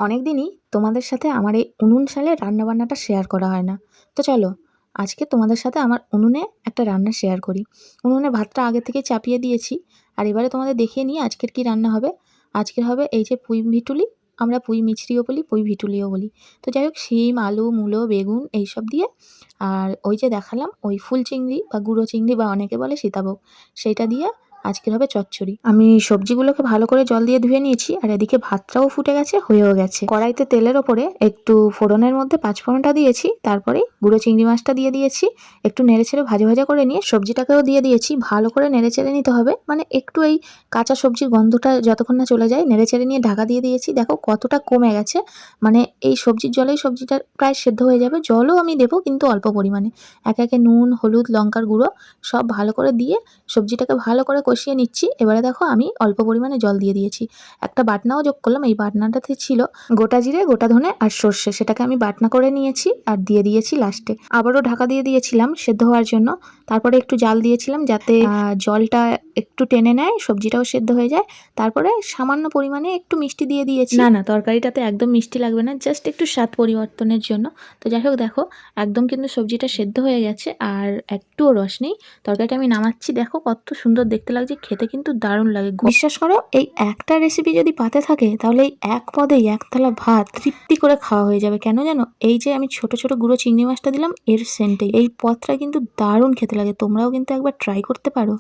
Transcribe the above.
অনেক দিনই তোমাদের সাথে আমার এই উনুন শালে রান্নাবান্নাটা শেয়ার করা হয় না। তো চলো, আজকে তোমাদের সাথে আমার উনুনে একটা রান্না শেয়ার করি। উনুনে ভাতটা আগে থেকেই চাপিয়ে দিয়েছি। আর এবারে তোমাদের দেখিয়ে নিই আজকের কি রান্না হবে। আজকের হবে এই যে পুঁই ভিটুলি, আমরা পুঁই মিচড়িও বলি, পুঁই ভিটুলিও বলি। তো যাই হোক, শিম, আলু, মূলো, বেগুন এইসব দিয়ে, আর ওই যে দেখালাম ওই ফুল চিংড়ি বা গুঁড়ো চিংড়ি বা অনেকে বলে সীতাভোগ, সেইটা দিয়ে আজকের হবে চচ্চড়ি। আমি সবজিগুলোকে ভালো করে জল দিয়ে ধুয়ে নিয়েছি, আর এদিকে ভাতটাও ফুটে গেছে, হয়েও গেছে। কড়াইতে তেলের ওপরে একটু ফোড়নের মধ্যে পাঁচফোড়নটা দিয়েছি, তারপরে গুঁড়ো চিংড়ি মাছটা দিয়ে দিয়েছি। একটু নেড়েচেড়ে ভাজা ভাজা করে নিয়ে সবজিটাকেও দিয়ে দিয়েছি। ভালো করে নেড়েচেড়ে নিতে হবে, মানে একটু এই কাঁচা সবজির গন্ধটা যতক্ষণ না চলে যায় নেড়েচেড়ে নিয়ে ঢাকা দিয়ে দিয়েছি। দেখো কতটা কমে গেছে, মানে এই সবজির জলেই সবজিটা প্রায় সেদ্ধ হয়ে যাবে। জলও আমি দেবো কিন্তু অল্প পরিমাণে। একে একে নুন, হলুদ, লঙ্কার গুঁড়ো সব ভালো করে দিয়ে সবজিটাকে ভালো করে কষিয়ে নিচ্ছি। এবারে দেখো আমি অল্প পরিমাণে জল দিয়ে দিয়েছি। একটা বাটনাও যোগ করলাম। এই বাটনাটাতে ছিল গোটা জিরে, গোটা ধনে আর সর্ষে, সেটাকে আমি বাটনা করে নিয়েছি আর দিয়ে দিয়েছি লাস্টে। আবারও ঢাকা দিয়ে দিয়েছিলাম সেদ্ধ হওয়ার জন্য। তারপরে একটু জাল দিয়েছিলাম যাতে জলটা একটু টেনে নেয়, সবজিটাও সেদ্ধ হয়ে যায়। তারপরে সামান্য পরিমাণে একটু মিষ্টি দিয়ে দিয়েছি। না না, তরকারিটাতে একদম মিষ্টি লাগবে না, জাস্ট একটু স্বাদ পরিবর্তনের জন্য। তো যাই হোক, দেখো একদম কিন্তু সবজিটা সেদ্ধ হয়ে গেছে আর একটুও রস নেই। তরকারিটা আমি নামাচ্ছি, দেখো কত সুন্দর দেখতে লাগছে, খেতে কিন্তু দারুণ লাগে। বিশ্বাস করো, এই একটা রেসিপি যদি পাতে থাকে তাহলে এই এক পদেই এক থালা ভাত তৃপ্তি করে খাওয়া হয়ে যাবে। কেন জানো? এই যে আমি ছোট ছোট গুঁড়ো চিংড়ি মাছটা দিলাম, এর সেন্টেই এই পদটা কিন্তু দারুণ খেতে লাগে। তোমরাও কিন্তু একবার ট্রাই করতে পারো।